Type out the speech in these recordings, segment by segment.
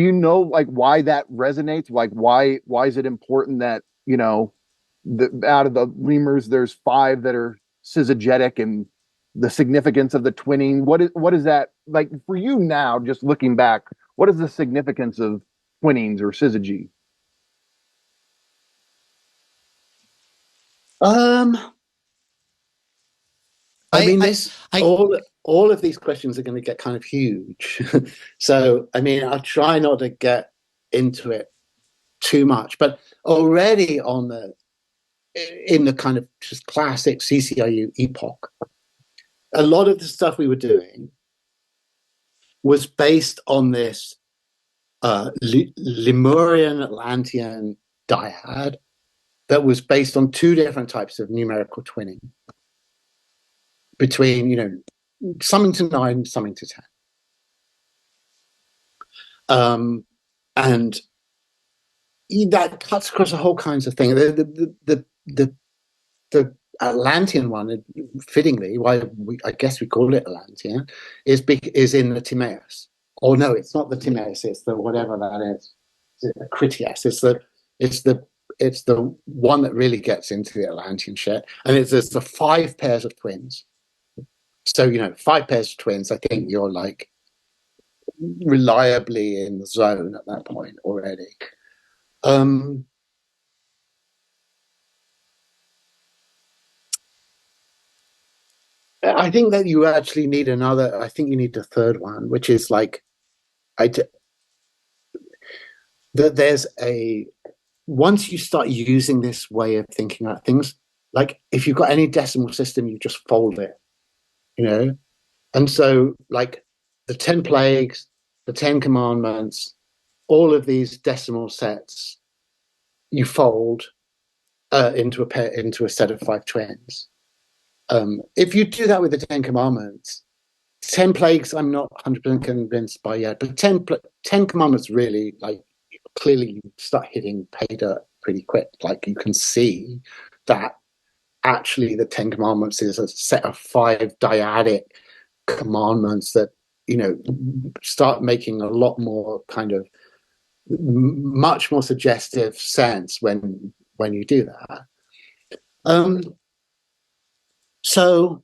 Do you know like why that resonates? Like why is it important that, out of the lemurs there's five that are syzygetic, and the significance of the twinning? What is that like for you now, just looking back? What is the significance of twinnings or syzygy? Um, I I, mean, I, this I, all of these questions are going to get kind of huge. So, I mean, I'll try not to get into it too much, but already in the kind of just classic CCIU epoch, a lot of the stuff we were doing was based on this Lemurian Atlantean dyad that was based on two different types of numerical twinning between, summing to 9, summing to 10. And that cuts across a whole kinds of things. The Atlantean one, fittingly, why I guess we call it Atlantean, is in the Timaeus. Or no, it's not the Timaeus. It's the whatever that is. It's the Critias. It's the one that really gets into the Atlantean shit, and there's the 5 pairs of twins. So 5 pairs of twins. I think you're like reliably in the zone at that point already. I think that you actually need another. I think you need the third one, which is like, that there's a once you start using this way of thinking about things, like if you've got any decimal system, you just fold it, And so, like the 10 plagues, the 10 commandments, all of these decimal sets, you fold into a set of 5 twins. If you do that with the 10 commandments, 10 plagues, I'm not 100% convinced by yet, but 10 commandments really, like, clearly you start hitting pay dirt pretty quick. Like, you can see that actually the 10 commandments is a set of 5 dyadic commandments that, start making a lot more kind of much more suggestive sense when you do that. So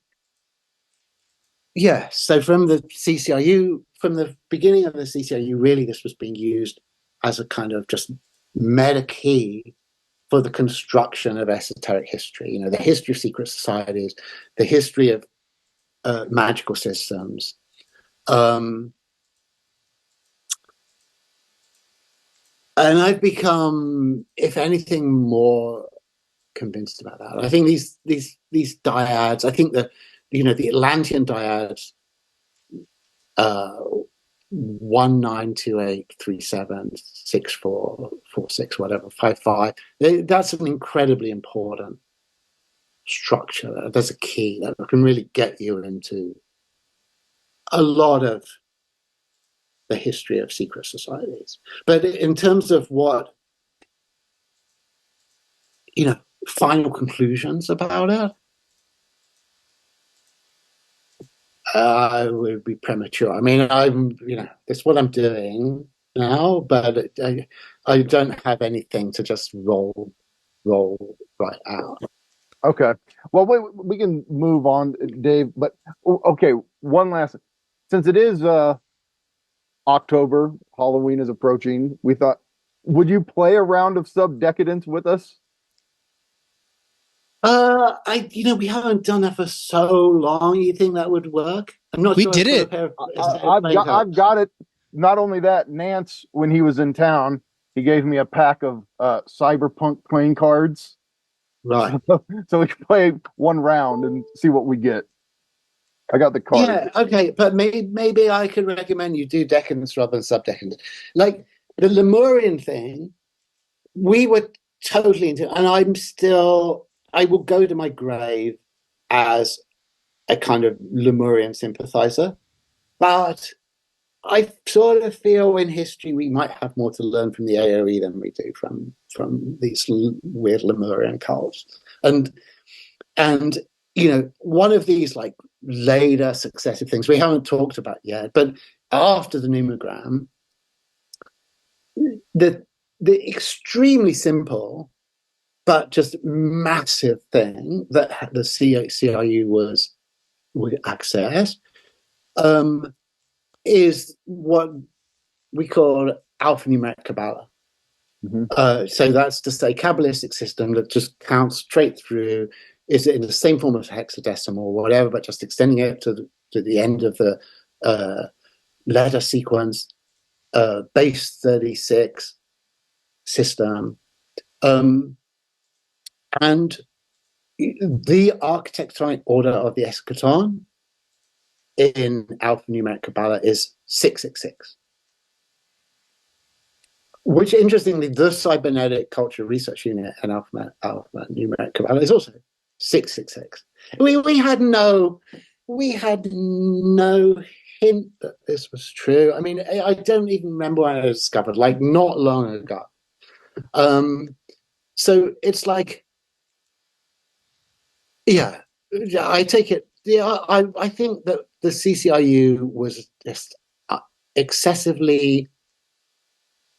from the CCIU, from the beginning of the CCIU, really this was being used as a kind of just meta key for the construction of esoteric history, the history of secret societies, the history of magical systems. And I've become, if anything, more convinced about that. I think these dyads, I think that the Atlantean dyads, 1928376446 whatever 55, that's an incredibly important structure. That's a key that can really get you into a lot of the history of secret societies. But in terms of what final conclusions about it, would be premature. I mean, that's what I'm doing now, but I don't have anything to just roll right out. Okay. Well, we can move on, Dave. But okay, one last. Since it is October, Halloween is approaching. We thought, would you play a round of Sub Decadence with us? We haven't done that for so long. You think that would work? I'm not sure. We did it. I've got it. Not only that, Nance, when he was in town, he gave me a pack of Cyberpunk playing cards. Right. So we can play one round and see what we get. I got the card. Yeah, okay, but maybe I could recommend you do Decadence rather than Sub-Decadence. Like the Lemurian thing, we were totally into, and I will go to my grave as a kind of Lemurian sympathizer. But I sort of feel in history we might have more to learn from the AOE than we do from these weird Lemurian cults. And one of these like later successive things we haven't talked about yet, but after the numogram, the extremely simple but just massive thing that the CRU would access is what we call alphanumeric Kabbalah. So that's just a Kabbalistic system that just counts straight through, is in the same form as hexadecimal or whatever, but just extending it to the end of the letter sequence, base 36 system. And the architectonic order of the eschaton in alphanumeric Kabbalah is 666. Which, interestingly, the Cybernetic Culture Research Unit and alphanumeric Kabbalah is also 666. We had no hint that this was true. I mean, I don't even remember when I discovered, like, not long ago. So it's like, yeah, I take it. Yeah, I think that the CCRU was just excessively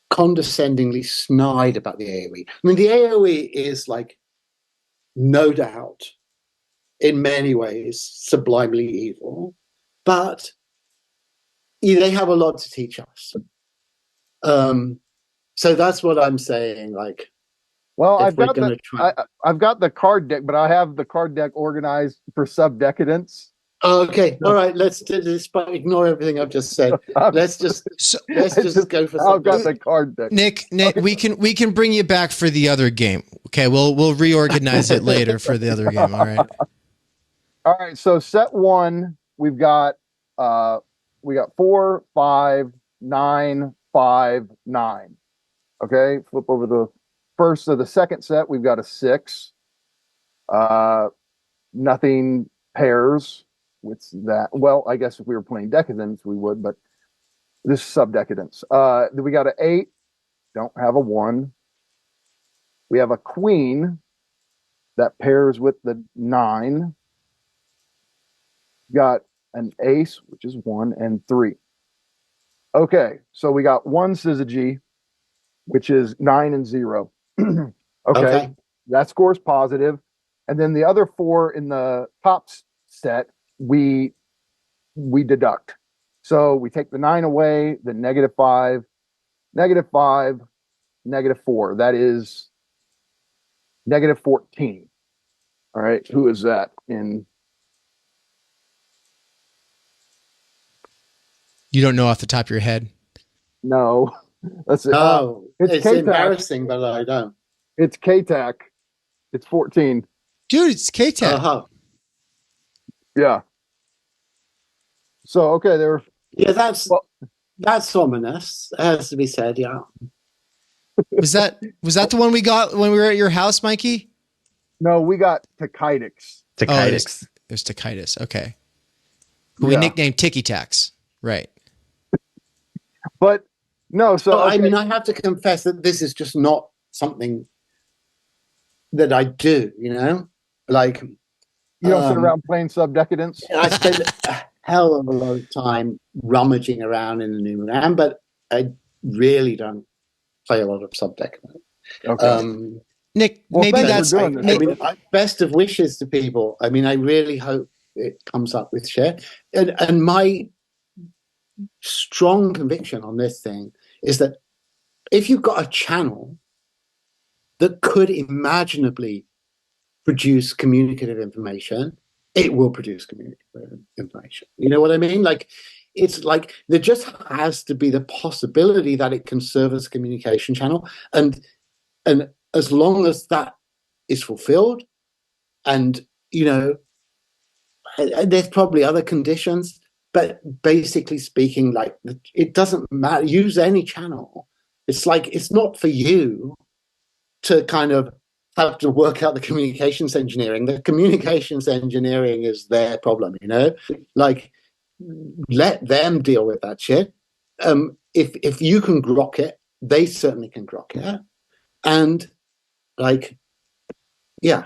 condescendingly snide about the AOE. I mean, the AOE is, like, no doubt, in many ways, sublimely evil, but they have a lot to teach us. So that's what I'm saying. Like, well, I've got the card deck, but I have the card deck organized for sub-decadence. Okay, all right. Let's ignore everything I've just said. Let's just go for. I've got the card deck. Nick, okay. we can bring you back for the other game. Okay, we'll reorganize it later for the other game. All right. All right. So set one, we've got 4, 5, 9, 5, 9. Okay. Flip over the first of the second set. We've got a 6. Nothing pairs with that. Well, I guess if we were playing decadence, we would, but this is sub-decadence. Then we got an 8. Don't have a 1. We have a queen that pairs with the 9. Got an ace, which is 1 and 3. Okay, so we got 1 syzygy, which is 9 and 0. Okay, that score's positive. And then the other 4 in the top set, we deduct. So we take the 9 away, then -5, -5, -4. That is -14. All right, who is that in? You don't know off the top of your head? No. Let's see. Oh, it's embarrassing, but I don't. It's KTAC. It's 14. Dude, it's KTAC. Uh-huh. Yeah. So, okay, there. Yeah, that's ominous. It has to be said, yeah. Was that the one we got when we were at your house, Mikey? No, we got Tachitis. It was Tachitis. Okay. Who we nicknamed Ticky Tax. Right. But no, so I mean, I have to confess that this is just not something that I do, you know? Like, you don't sit around playing sub-decadence? I spend a hell of a lot of time rummaging around in the Numeran, but I really don't play a lot of sub-decadence. Okay. Nick, maybe that's... best of wishes to people. I mean, I really hope it comes up with share. And my strong conviction on this thing is that if you've got a channel that could imaginably produce communicative information, it will produce communicative information. You know what I mean? Like, it's like there just has to be the possibility that it can serve as a communication channel. And as long as that is fulfilled, and, you know, there's probably other conditions, but basically speaking, like, it doesn't matter. Use any channel. It's like, it's not for you to kind of have to work out the communications engineering. The communications engineering is their problem, you know? Like, let them deal with that shit. If you can grok it, they certainly can grok it. And, like, yeah,